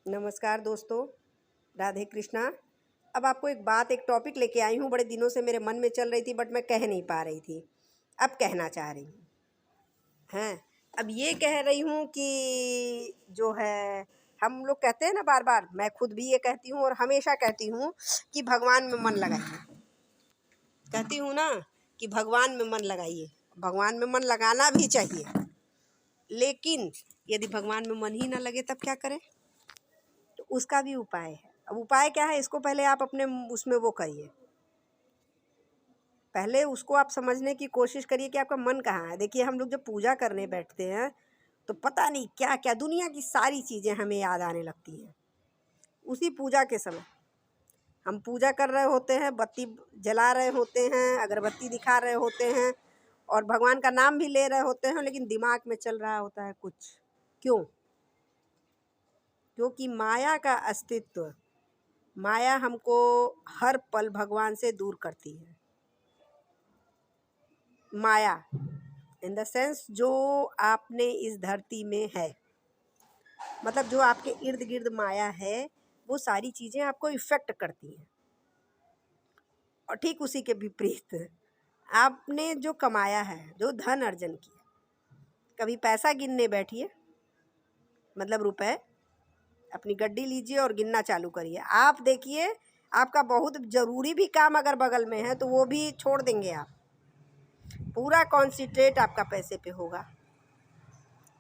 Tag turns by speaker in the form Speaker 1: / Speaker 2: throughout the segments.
Speaker 1: नमस्कार दोस्तों, राधे कृष्णा। अब आपको एक टॉपिक लेके आई हूँ, बड़े दिनों से मेरे मन में चल रही थी बट मैं कह नहीं पा रही थी। अब कहना चाह रही हूँ। हैं, अब ये कह रही हूँ कि जो है, हम लोग कहते हैं ना बार बार, मैं खुद भी ये कहती हूँ और हमेशा कहती हूँ कि भगवान में मन लगाइए। कहती हूँ ना कि भगवान में मन लगाइए। भगवान में मन लगाना भी चाहिए, लेकिन यदि भगवान में मन ही ना लगे तब क्या करें? तो उसका भी उपाय है। अब उपाय क्या है, इसको पहले आप अपने उसमें वो करिए। पहले उसको आप समझने की कोशिश करिए कि आपका मन कहाँ है। देखिए, हम लोग जब पूजा करने बैठते हैं तो पता नहीं क्या क्या दुनिया की सारी चीज़ें हमें याद आने लगती हैं उसी पूजा के समय। हम पूजा कर रहे होते हैं, बत्ती जला रहे होते हैं, अगरबत्ती दिखा रहे होते हैं और भगवान का नाम भी ले रहे होते हैं, लेकिन दिमाग में चल रहा होता है कुछ। क्यों? क्योंकि माया का अस्तित्व, माया हमको हर पल भगवान से दूर करती है। माया इन द सेंस जो आपने इस धरती में है, मतलब जो आपके इर्द गिर्द माया है, वो सारी चीज़ें आपको इफ़ेक्ट करती हैं। और ठीक उसी के विपरीत आपने जो कमाया है, जो धन अर्जन किया, कभी पैसा गिनने बैठिए, मतलब रुपए, अपनी गड्डी लीजिए और गिनना चालू करिए। आप देखिए, आपका बहुत ज़रूरी भी काम अगर बगल में है तो वो भी छोड़ देंगे आप। पूरा कॉन्सेंट्रेट आपका पैसे पे होगा,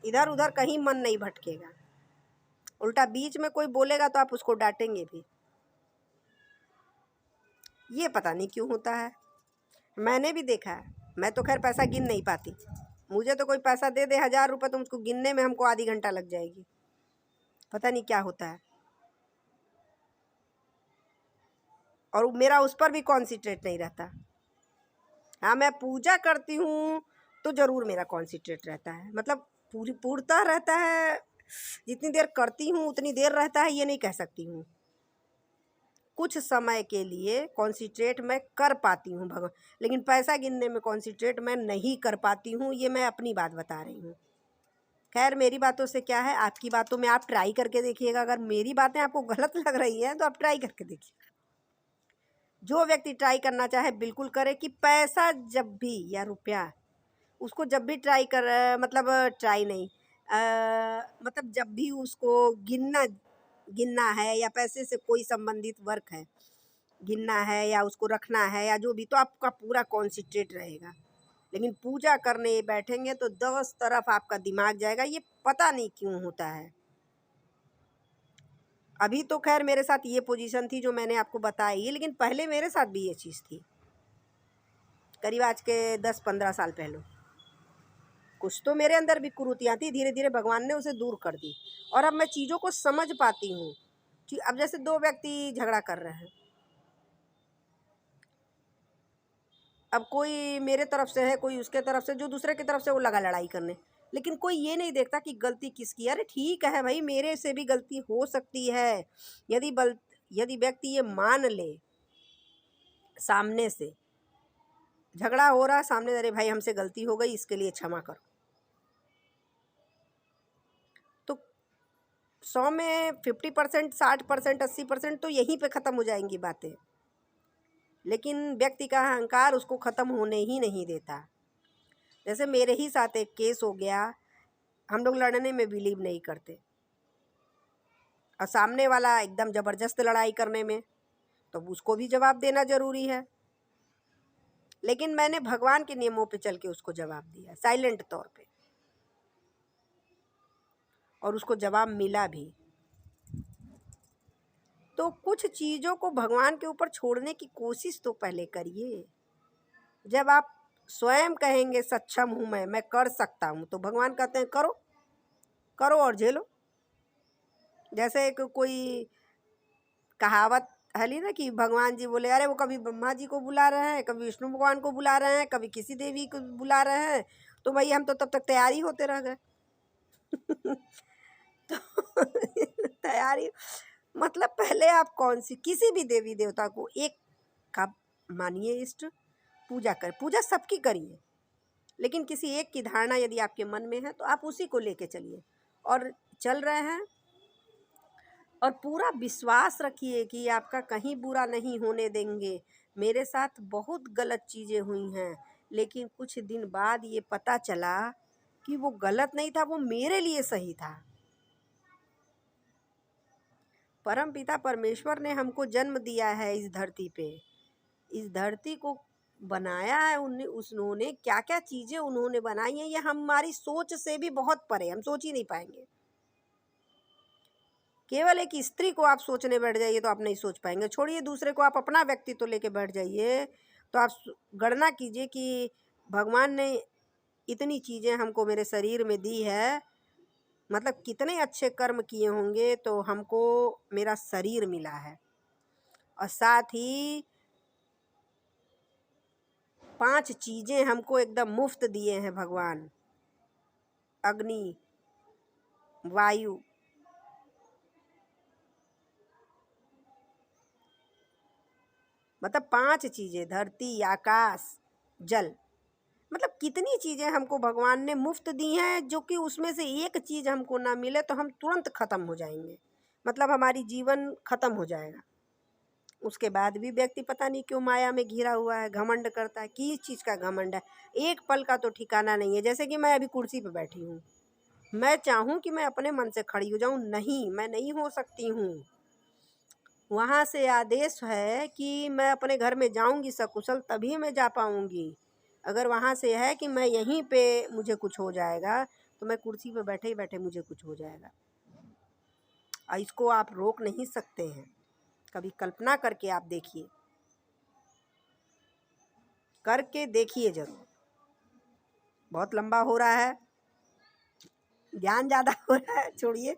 Speaker 1: इधर उधर कहीं मन नहीं भटकेगा। उल्टा बीच में कोई बोलेगा तो आप उसको डांटेंगे भी। ये पता नहीं क्यों होता है, मैंने भी देखा है। मैं तो खैर पैसा गिन नहीं पाती, मुझे तो कोई पैसा दे दे 1000 रुपये तो उसको गिनने में हमको आधी घंटा लग जाएगी। पता नहीं क्या होता है, और मेरा उस पर भी कॉन्सेंट्रेट नहीं रहता। हाँ, मैं पूजा करती हूँ तो ज़रूर मेरा कॉन्सेंट्रेट रहता है, मतलब पूर्णतः रहता है। जितनी देर करती हूँ उतनी देर रहता है, ये नहीं कह सकती हूँ। कुछ समय के लिए कॉन्सेंट्रेट मैं कर पाती हूँ भगवान, लेकिन पैसा गिनने में कॉन्सेंट्रेट मैं नहीं कर पाती हूँ। ये मैं अपनी बात बता रही हूँ। खैर, मेरी बातों से क्या है, आपकी बातों में आप ट्राई करके देखिएगा। अगर मेरी बातें आपको गलत लग रही हैं तो आप ट्राई करके देखिए। जो व्यक्ति ट्राई करना चाहे बिल्कुल करे कि पैसा जब भी, या रुपया, उसको जब भी ट्राई कर, मतलब ट्राई नहीं, मतलब जब भी उसको गिनना है, या पैसे से कोई संबंधित वर्क है, गिनना है या उसको रखना है या जो भी, तो आपका पूरा कॉन्सेंट्रेट रहेगा। लेकिन पूजा करने बैठेंगे तो 10 तरफ आपका दिमाग जाएगा। ये पता नहीं क्यों होता है। अभी तो खैर मेरे साथ ये पोजीशन थी जो मैंने आपको बताई है, लेकिन पहले मेरे साथ भी ये चीज़ थी, करीब आज के 10-15 साल पहले। कुछ तो मेरे अंदर भी कुरीतियाँ थी, धीरे धीरे भगवान ने उसे दूर कर दी। और अब मैं चीज़ों को समझ पाती हूँ कि अब जैसे दो व्यक्ति झगड़ा कर रहे हैं, अब कोई मेरे तरफ से है, कोई उसके तरफ से, जो दूसरे की तरफ से, वो लगा लड़ाई करने। लेकिन कोई ये नहीं देखता कि गलती किसकी है। अरे ठीक है भाई, मेरे से भी गलती हो सकती है। यदि व्यक्ति ये मान ले, सामने से झगड़ा हो रहा है, सामने, अरे भाई हमसे गलती हो गई, इसके लिए क्षमा करो, तो 100 में 50%, 60%, 80% तो यहीं पे ख़त्म हो जाएंगी बातें। लेकिन व्यक्ति का अहंकार उसको ख़त्म होने ही नहीं देता। जैसे मेरे ही साथ एक केस हो गया, हम लोग लड़ने में बिलीव नहीं करते और सामने वाला एकदम ज़बरदस्त लड़ाई करने में, तो उसको भी जवाब देना ज़रूरी है। लेकिन मैंने भगवान के नियमों पे चल के उसको जवाब दिया, साइलेंट तौर पे, और उसको जवाब मिला भी। तो कुछ चीज़ों को भगवान के ऊपर छोड़ने की कोशिश तो पहले करिए। जब आप स्वयं कहेंगे सक्षम हूँ, मैं कर सकता हूँ, तो भगवान कहते हैं करो, करो और झेलो। जैसे एक कोई कहावत है ली ना कि भगवान जी बोले, अरे वो कभी ब्रह्मा जी को बुला रहे हैं, कभी विष्णु भगवान को बुला रहे हैं, कभी किसी देवी को बुला रहे हैं, तो भाई हम तो तब तक तैयारी होते रह गए। तो तैयारी मतलब पहले आप किसी भी देवी देवता को एक का मानिए, इष्ट पूजा कर, पूजा सबकी करिए, लेकिन किसी एक की धारणा यदि आपके मन में है तो आप उसी को लेके चलिए। और चल रहे हैं। और पूरा विश्वास रखिए कि आपका कहीं बुरा नहीं होने देंगे। मेरे साथ बहुत गलत चीज़ें हुई हैं, लेकिन कुछ दिन बाद ये पता चला कि वो गलत नहीं था, वो मेरे लिए सही था। परमपिता परमेश्वर ने हमको जन्म दिया है इस धरती पे। इस धरती को बनाया है उन्होंने क्या क्या चीज़ें उन्होंने बनाई हैं, ये हमारी सोच से भी बहुत परे, हम सोच ही नहीं पाएंगे। केवल एक स्त्री को आप सोचने बैठ जाइए तो आप नहीं सोच पाएंगे, छोड़िए दूसरे को, आप अपना व्यक्तित्व लेके बैठ जाइए तो आप गणना कीजिए कि भगवान ने इतनी चीज़ें हमको मेरे शरीर में दी है, मतलब कितने अच्छे कर्म किए होंगे तो हमको मेरा शरीर मिला है। और साथ ही 5 चीज़ें हमको एकदम मुफ्त दिए हैं भगवान, अग्नि, वायु, मतलब 5 चीज़ें, धरती, आकाश, जल, मतलब कितनी चीज़ें हमको भगवान ने मुफ्त दी हैं, जो कि उसमें से एक चीज़ हमको ना मिले तो हम तुरंत ख़त्म हो जाएंगे, मतलब हमारी जीवन ख़त्म हो जाएगा। उसके बाद भी व्यक्ति पता नहीं क्यों माया में घिरा हुआ है, घमंड करता है। किस चीज़ का घमंड है? एक पल का तो ठिकाना नहीं है। जैसे कि मैं अभी कुर्सी पे बैठी हूँ, मैं चाहूँ कि मैं अपने मन से खड़ी हो जाऊँ, नहीं, मैं नहीं हो सकती हूँ। वहाँ से आदेश है कि मैं अपने घर में जाऊँगी सकुशल, तभी मैं जा पाऊँगी। अगर वहाँ से है कि मैं यहीं पे मुझे कुछ हो जाएगा, तो मैं कुर्सी पे बैठे ही बैठे मुझे कुछ हो जाएगा, और इसको आप रोक नहीं सकते हैं। कभी कल्पना करके आप देखिए, करके देखिए ज़रूर। बहुत लंबा हो रहा है, ज्ञान ज़्यादा हो रहा है, छोड़िए।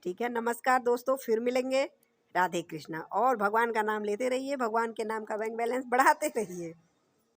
Speaker 1: ठीक है, नमस्कार दोस्तों, फिर मिलेंगे। राधे कृष्णा। और भगवान का नाम लेते रहिए, भगवान के नाम का बैंक बैलेंस बढ़ाते रहिए।